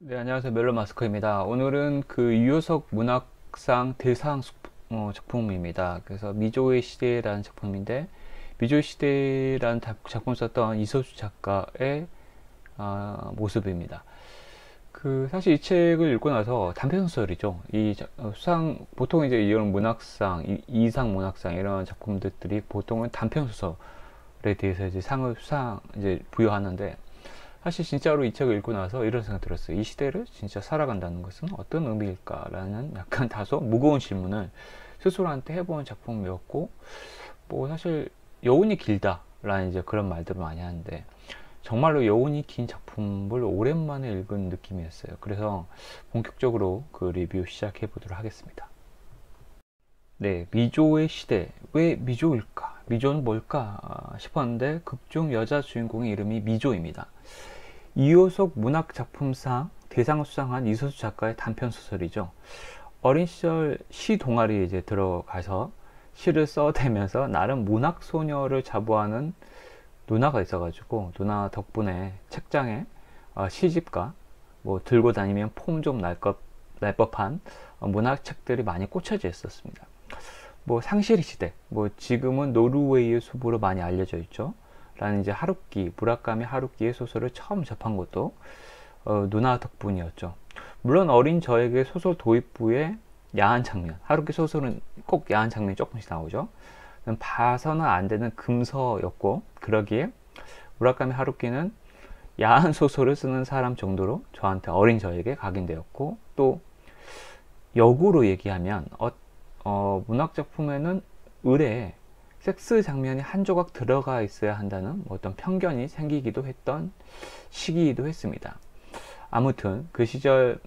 네, 안녕하세요. 멜로마스크입니다. 오늘은 그 유효석 문학상 대상 작품입니다. 그래서 미조의 시대라는 작품인데, 미조의 시대라는 작품 썼던 이서수 작가의 모습입니다. 그 사실 이 책을 읽고 나서 단편소설이죠. 수상 보통 이제 이런 문학상, 이상 문학상 이런 작품들이 보통은 단편소설에 대해서 이제 상을 이제 부여하는데, 사실 진짜로 이 책을 읽고 나서 이런 생각 들었어요. 이 시대를 진짜 살아간다는 것은 어떤 의미일까라는 약간 다소 무거운 질문을 스스로한테 해본 작품이었고, 뭐 사실 여운이 길다라는 이제 그런 말들을 많이 하는데, 정말로 여운이 긴 작품을 오랜만에 읽은 느낌이었어요. 그래서 본격적으로 그 리뷰 시작해 보도록 하겠습니다. 네, 미조의 시대. 왜 미조일까? 미조는 뭘까 싶었는데, 극중 여자 주인공의 이름이 미조입니다. 이효석 문학작품상 대상을 수상한 이서수 작가의 단편소설이죠. 어린 시절 시 동아리에 이제 들어가서 시를 써대면서 나름 문학소녀를 자부하는 누나가 있어가지고, 누나 덕분에 책장에 시집과 뭐 들고 다니면 폼 좀 날 법한 문학책들이 많이 꽂혀져 있었습니다. 뭐 상실의 시대, 뭐 지금은 노르웨이의 숲으로 많이 알려져 있죠. 라는 이제 무라카미 하루키의 소설을 처음 접한 것도 누나 덕분이었죠. 물론 어린 저에게 소설 도입부에 야한 장면, 하루키 소설은 꼭 야한 장면이 조금씩 나오죠. 봐서는 안 되는 금서였고, 그러기에 무라카미 하루키는 야한 소설을 쓰는 사람 정도로 저한테, 어린 저에게 각인되었고, 또 역으로 얘기하면 문학 작품에는 을에 섹스 장면이 한 조각 들어가 있어야 한다는 어떤 편견이 생기기도 했던 시기이기도 했습니다. 아무튼 그 시절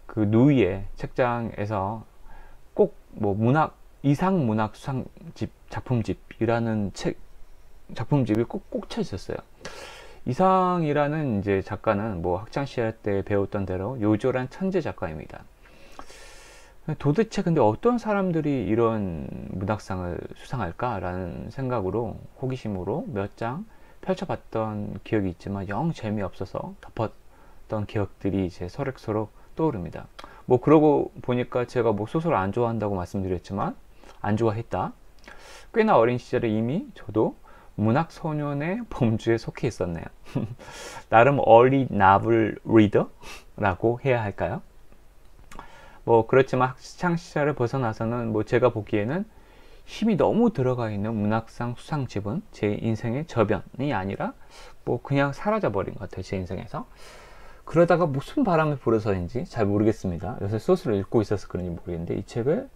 그 누이의 책장에서 꼭 뭐 이상 문학 수상집 작품집이라는 작품집이 꼭 꽂혀 있었어요. 이상이라는 이제 작가는 뭐 학창 시절 때 배웠던 대로 요절한 천재 작가입니다. 도대체 근데 어떤 사람들이 이런 문학상을 수상할까라는 생각으로, 호기심으로 몇 장 펼쳐봤던 기억이 있지만 영 재미없어서 덮었던 기억들이 이제 서럭서럭 떠오릅니다. 뭐 그러고 보니까 제가 뭐 소설 안 좋아한다고 말씀드렸지만 안 좋아했다. 꽤나 어린 시절에 이미 저도 문학 소년의 범주에 속해 있었네요. 나름 early novel reader라고 해야 할까요? 뭐 그렇지만 학창 시절을 벗어나서는 뭐 제가 보기에는 힘이 너무 들어가 있는 문학상 수상집은 제 인생의 저변이 아니라 뭐 그냥 사라져 버린 것 같아요, 제 인생에서. 그러다가 무슨 바람이 불어서인지 잘 모르겠습니다. 요새 소설을 읽고 있어서 그런지 모르겠는데 이 책을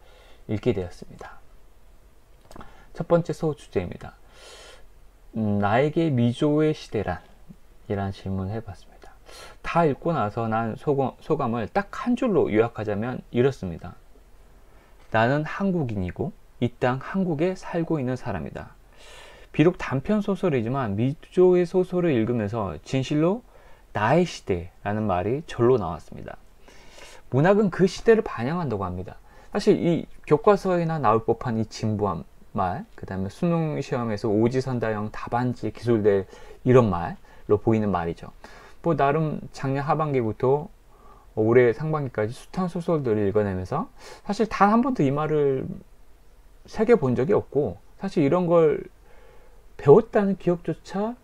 읽게 되었습니다. 첫 번째 소주제입니다. 나에게 미조의 시대란? 이라는 질문을 해봤습니다. 다 읽고 나서 난 소감을 딱 한 줄로 요약하자면 이렇습니다. 나는 한국인이고 이 땅 한국에 살고 있는 사람이다. 비록 단편 소설이지만 미조의 소설을 읽으면서 진실로 나의 시대라는 말이 절로 나왔습니다. 문학은 그 시대를 반영한다고 합니다. 사실 이 교과서에나 나올 법한 이 진부한 말, 그 다음에 수능 시험에서 오지선다형 답안지에 기술될 이런 말로 보이는 말이죠. 뭐 나름 작년 하반기부터 올해 상반기까지 숱한 소설들을 읽어내면서 사실 단 한 번도 이 말을 새겨본 적이 없고, 사실 이런 걸 배웠다는 기억조차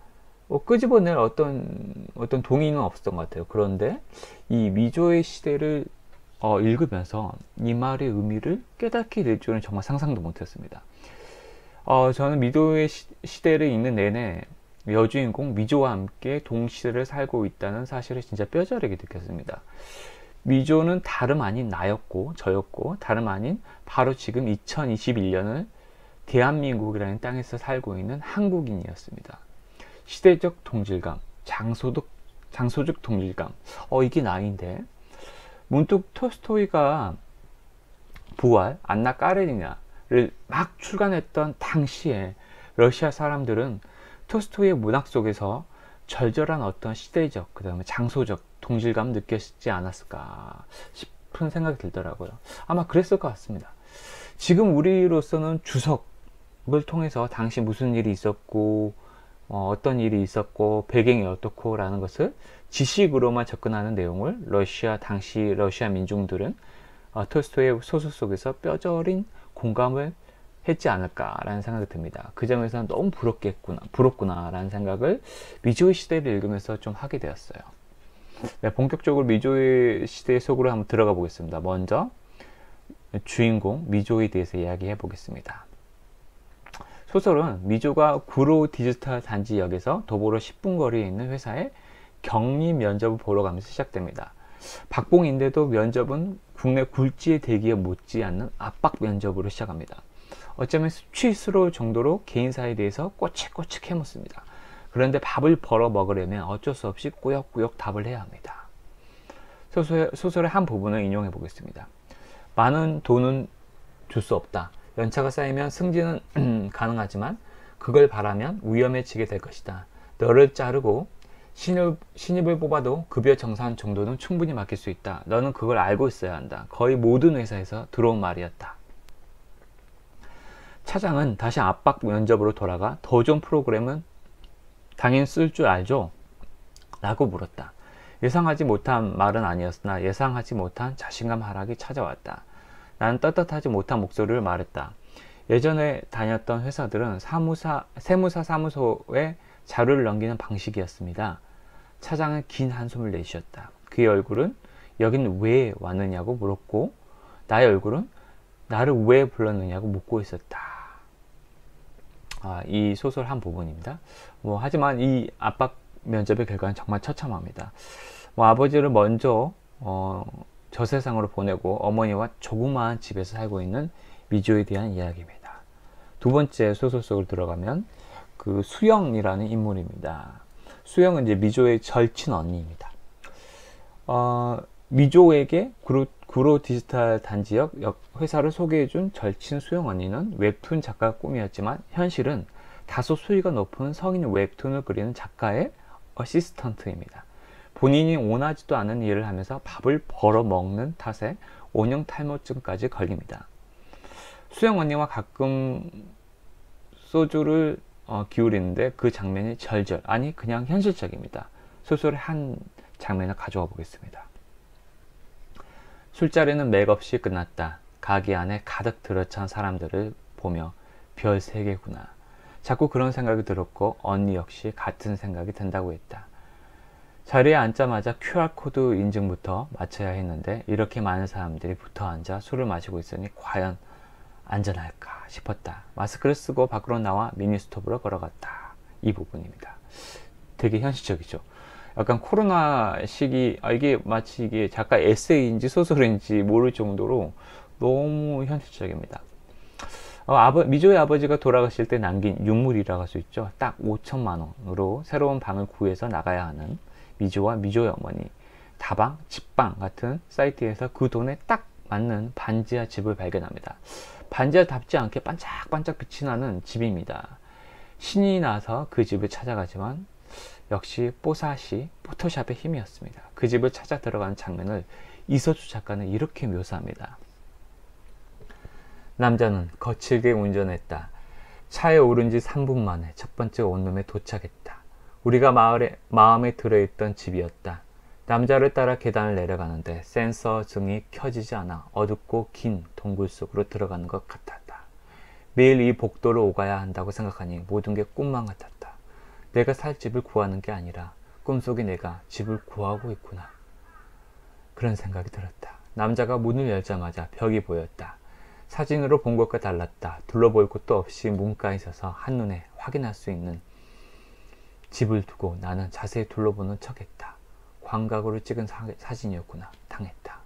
끄집어낼 어떤 동의는 없었던 것 같아요. 그런데 이 미조의 시대를 읽으면서 이 말의 의미를 깨닫게 될 줄은 정말 상상도 못했습니다. 저는 미조의 시대를 읽는 내내 여주인공 미조와 함께 동시대를 살고 있다는 사실을 진짜 뼈저리게 느꼈습니다. 미조는 다름 아닌 나였고 저였고, 다름 아닌 바로 지금 2021년을 대한민국이라는 땅에서 살고 있는 한국인이었습니다. 시대적 동질감, 장소적 동질감, 이게 나인데, 문득 톨스토이가 부활, 안나 까레니나를 막 출간했던 당시에 러시아 사람들은 톨스토이의 문학 속에서 절절한 어떤 시대적, 그 다음에 장소적 동질감 느꼈지 않았을까 싶은 생각이 들더라고요. 아마 그랬을 것 같습니다. 지금 우리로서는 주석을 통해서 당시 무슨 일이 있었고, 어떤 일이 있었고, 배경이 어떻고 라는 것을 지식으로만 접근하는 내용을 당시 러시아 민중들은 톨스토이의 소설 속에서 뼈저린 공감을 했지 않을까라는 생각이 듭니다. 그 점에서 너무 부럽구나라는 생각을 미조의 시대를 읽으면서 좀 하게 되었어요. 네, 본격적으로 미조의 시대 속으로 한번 들어가 보겠습니다. 먼저 주인공 미조에 대해서 이야기해 보겠습니다. 소설은 미조가 구로 디지털 단지역에서 도보로 10분 거리에 있는 회사에 격리 면접을 보러 가면서 시작됩니다. 박봉인데도 면접은 국내 굴지의 대기에 못지않는 압박 면접으로 시작합니다. 어쩌면 수치스러울 정도로 개인사에 대해서 꼬치꼬치 캐묻습니다. 그런데 밥을 벌어 먹으려면 어쩔 수 없이 꾸역꾸역 답을 해야 합니다. 소설의 한 부분을 인용해 보겠습니다. 많은 돈은 줄 수 없다. 연차가 쌓이면 승진은 가능하지만 그걸 바라면 위험해지게 될 것이다. 너를 자르고 신입을 뽑아도 급여 정산 정도는 충분히 맡길 수 있다. 너는 그걸 알고 있어야 한다. 거의 모든 회사에서 들어온 말이었다. 차장은 다시 압박 면접으로 돌아가 더 좋은 프로그램은 당연 쓸 줄 알죠? 라고 물었다. 예상하지 못한 말은 아니었으나 예상하지 못한 자신감 하락이 찾아왔다. 나는 떳떳하지 못한 목소리를 말했다. 예전에 다녔던 회사들은 세무사 사무소에 자료를 넘기는 방식이었습니다. 차장은 긴 한숨을 내쉬었다. 그의 얼굴은 여긴 왜 왔느냐고 물었고 나의 얼굴은 나를 왜 불렀느냐고 묻고 있었다. 이 소설 한 부분입니다. 하지만 이 압박 면접의 결과는 정말 처참합니다. 아버지를 먼저 저 세상으로 보내고 어머니와 조그마한 집에서 살고 있는 미조에 대한 이야기입니다. 두 번째 소설 속으로 들어가면 그 수영이라는 인물입니다. 수영은 이제 미조의 절친 언니입니다. 미조에게 구로 디지털 단지역 회사를 소개해준 절친 수영 언니는 웹툰 작가가 꿈이었지만 현실은 다소 수위가 높은 성인 웹툰을 그리는 작가의 어시스턴트입니다. 본인이 원하지도 않은 일을 하면서 밥을 벌어 먹는 탓에 원형 탈모증까지 걸립니다. 수영 언니와 가끔 소주를 기울이는데 그 장면이 아니 그냥 현실적입니다. 소설의 한 장면을 가져와 보겠습니다. 술자리는 맥없이 끝났다. 가게 안에 가득 들어찬 사람들을 보며 별 3개구나. 자꾸 그런 생각이 들었고 언니 역시 같은 생각이 든다고 했다. 자리에 앉자마자 QR코드 인증부터 마쳐야 했는데 이렇게 많은 사람들이 붙어 앉아 술을 마시고 있으니 과연 안전할까 싶었다. 마스크를 쓰고 밖으로 나와 미니스톱으로 걸어갔다. 이 부분입니다. 되게 현실적이죠. 약간 코로나 시기, 이게 마치 이게 작가 에세이인지 소설인지 모를 정도로 너무 현실적입니다. 미조의 아버지가 돌아가실 때 남긴 유물이라고 할 수 있죠. 딱 5천만 원으로 새로운 방을 구해서 나가야 하는 미조와 미조의 어머니, 다방, 집방 같은 사이트에서 그 돈에 딱 맞는 반지하 집을 발견합니다. 반지하답지 않게 반짝반짝 빛이 나는 집입니다. 신이 나서 그 집을 찾아가지만 역시 뽀사시, 포토샵의 힘이었습니다. 그 집을 찾아 들어가는 장면을 이서주 작가는 이렇게 묘사합니다. 남자는 거칠게 운전했다. 차에 오른 지 3분 만에 첫 번째 원룸에 도착했다. 우리가 마음에 들어있던 집이었다. 남자를 따라 계단을 내려가는데 센서 증이 켜지지 않아 어둡고 긴 동굴 속으로 들어가는 것 같았다. 매일 이 복도를 오가야 한다고 생각하니 모든 게 꿈만 같았다. 내가 살 집을 구하는 게 아니라 꿈속에 내가 집을 구하고 있구나. 그런 생각이 들었다. 남자가 문을 열자마자 벽이 보였다. 사진으로 본 것과 달랐다. 둘러볼 곳도 없이 문가에 서서 한눈에 확인할 수 있는 집을 두고 나는 자세히 둘러보는 척했다. 광각으로 찍은 사진이었구나. 당했다.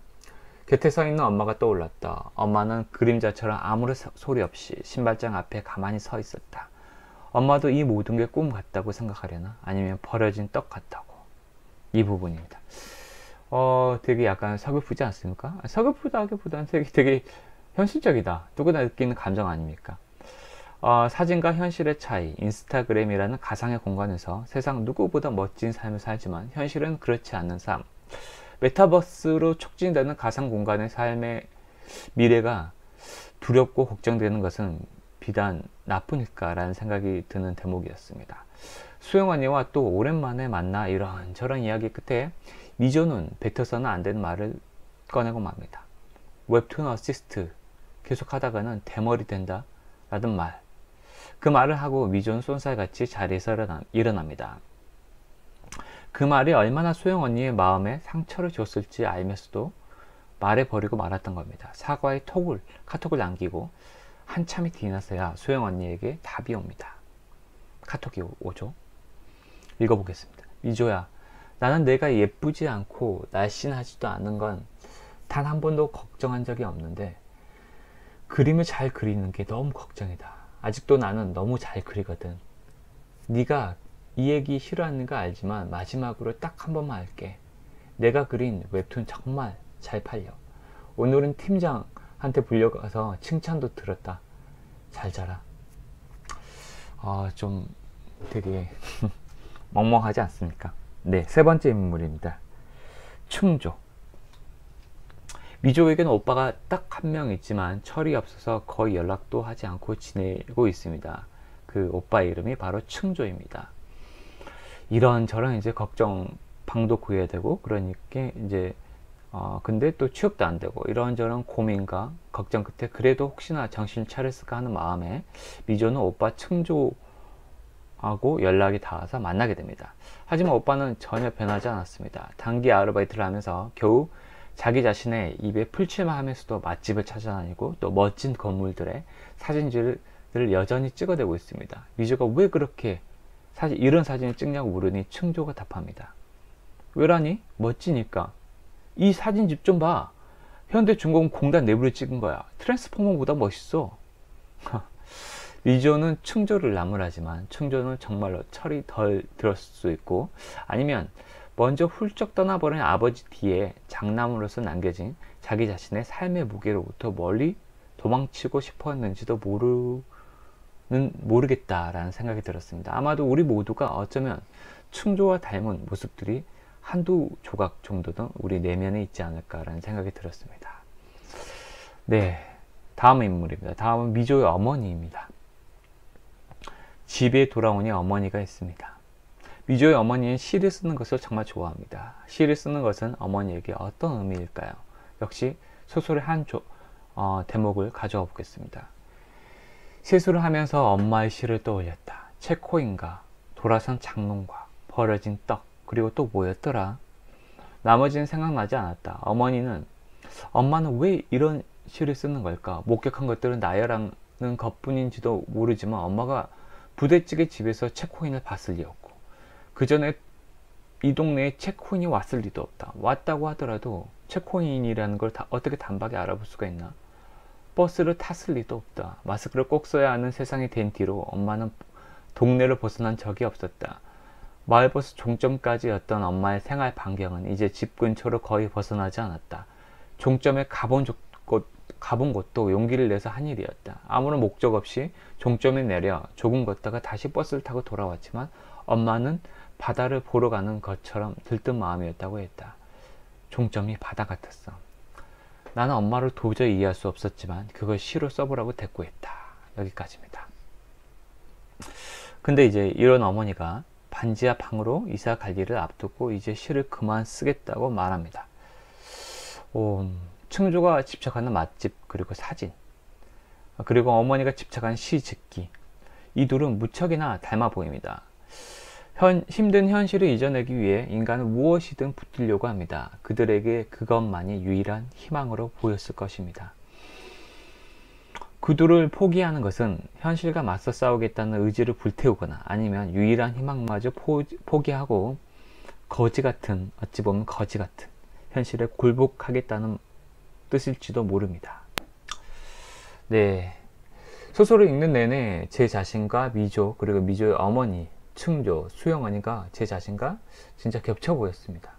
곁에 서 있는 엄마가 떠올랐다. 엄마는 그림자처럼 아무런 소리 없이 신발장 앞에 가만히 서 있었다. 엄마도 이 모든 게 꿈 같다고 생각하려나? 아니면 버려진 떡 같다고? 이 부분입니다. 되게 약간 서글프지 않습니까? 서글프다기보다는 되게 현실적이다. 누구나 느끼는 감정 아닙니까? 사진과 현실의 차이, 인스타그램이라는 가상의 공간에서 세상 누구보다 멋진 삶을 살지만 현실은 그렇지 않는 삶. 메타버스로 촉진되는 가상 공간의 삶의 미래가 두렵고 걱정되는 것은 비단 나뿐일까라는 생각이 드는 대목이었습니다. 수영 언니와 또 오랜만에 만나 이런저런 이야기 끝에 미조는 뱉어서는 안 되는 말을 꺼내고 맙니다. 웹툰 어시스트 계속 하다가는 대머리 된다 라는 말. 그 말을 하고 미조는 쏜살같이 자리에서 일어납니다. 그 말이 얼마나 소영 언니의 마음에 상처를 줬을지 알면서도 말해버리고 말았던 겁니다. 사과의 카톡을 남기고 한참이 지나서야 소영 언니에게 답이 옵니다. 카톡이 오죠. 읽어보겠습니다. 미조야, 나는 내가 예쁘지 않고 날씬하지도 않은 건 단 한 번도 걱정한 적이 없는데 그림을 잘 그리는 게 너무 걱정이다. 아직도 나는 너무 잘 그리거든. 네가 이 얘기 싫어하는 거 알지만 마지막으로 딱 한 번만 할게. 내가 그린 웹툰 정말 잘 팔려. 오늘은 팀장한테 불려가서 칭찬도 들었다. 잘 자라. 좀 되게 멍멍하지 않습니까? 네, 세 번째 인물입니다. 충조. 미조에게는 오빠가 딱 한 명 있지만 철이 없어서 거의 연락도 하지 않고 지내고 있습니다. 그 오빠 이름이 바로 충조입니다. 이런저런 이제 걱정 방도 구해야 되고, 그러니까 이제 근데 또 취업도 안 되고 이런저런 고민과 걱정 끝에 그래도 혹시나 정신 차렸을까 하는 마음에 미조는 오빠 충조하고 연락이 닿아서 만나게 됩니다. 하지만 오빠는 전혀 변하지 않았습니다. 단기 아르바이트를 하면서 겨우 자기 자신의 입에 풀칠만 하면서도 맛집을 찾아다니고 또 멋진 건물들의 사진들을 여전히 찍어대고 있습니다. 미조가 왜 그렇게 이런 사진을 찍냐고 물으니 충조가 답합니다. 왜라니? 멋지니까. 이 사진집 좀 봐. 현대중공공단 내부를 찍은 거야. 트랜스포머보다 멋있어. 미조는 충조를 나무라지만 충조는 정말로 철이 덜 들었을 수 있고, 아니면 먼저 훌쩍 떠나버린 아버지 뒤에 장남으로서 남겨진 자기 자신의 삶의 무게로부터 멀리 도망치고 싶었는지도 모르겠다라는 생각이 들었습니다. 아마도 우리 모두가 어쩌면 충조와 닮은 모습들이 한두 조각 정도는 우리 내면에 있지 않을까라는 생각이 들었습니다. 네, 다음 인물입니다. 다음은 미조의 어머니입니다. 집에 돌아오니 어머니가 있습니다. 미조의 어머니는 시를 쓰는 것을 정말 좋아합니다. 시를 쓰는 것은 어머니에게 어떤 의미일까요? 역시 소설의 한 대목을 가져와 보겠습니다. 세수를 하면서 엄마의 시를 떠올렸다. 체코인가, 돌아선 장롱과 버려진 떡, 그리고 또 뭐였더라? 나머지는 생각나지 않았다. 엄마는 왜 이런 시를 쓰는 걸까? 목격한 것들은 나열하는 것뿐인지도 모르지만 엄마가 부대찌개 집에서 체코인을 봤을 리 없고, 그 전에 이 동네에 체코인이 왔을 리도 없다. 왔다고 하더라도 체코인이라는 걸 어떻게 단박에 알아볼 수가 있나? 버스를 탔을 리도 없다. 마스크를 꼭 써야 하는 세상이 된 뒤로 엄마는 동네를 벗어난 적이 없었다. 마을버스 종점까지였던 엄마의 생활 반경은 이제 집 근처로 거의 벗어나지 않았다. 종점에 가본 곳도 용기를 내서 한 일이었다. 아무런 목적 없이 종점에 내려 조금 걷다가 다시 버스를 타고 돌아왔지만 엄마는 바다를 보러 가는 것처럼 들뜬 마음이었다고 했다. 종점이 바다 같았어. 나는 엄마를 도저히 이해할 수 없었지만 그걸 시로 써보라고 대꾸했다. 여기까지입니다. 근데 이제 이런 어머니가 반지하 방으로 이사 갈 일을 앞두고 이제 시를 그만 쓰겠다고 말합니다. 충조가 집착하는 맛집, 그리고 사진, 그리고 어머니가 집착하는 시 짓기, 이 둘은 무척이나 닮아 보입니다. 힘든 현실을 이겨내기 위해 인간은 무엇이든 붙들려고 합니다. 그들에게 그것만이 유일한 희망으로 보였을 것입니다. 그들을 포기하는 것은 현실과 맞서 싸우겠다는 의지를 불태우거나 아니면 유일한 희망마저 포기하고 어찌 보면 거지 같은 현실에 굴복하겠다는 뜻일지도 모릅니다. 네, 소설을 읽는 내내 제 자신과 미조, 그리고 미조의 어머니 충조, 수영언니가 제 자신과 진짜 겹쳐 보였습니다.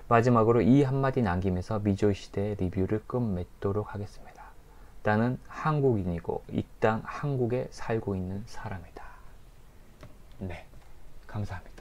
마지막으로 이 한마디 남기면서 미조의 시대 리뷰를 끝맺도록 하겠습니다. 나는 한국인이고 이 땅 한국에 살고 있는 사람이다. 네, 감사합니다.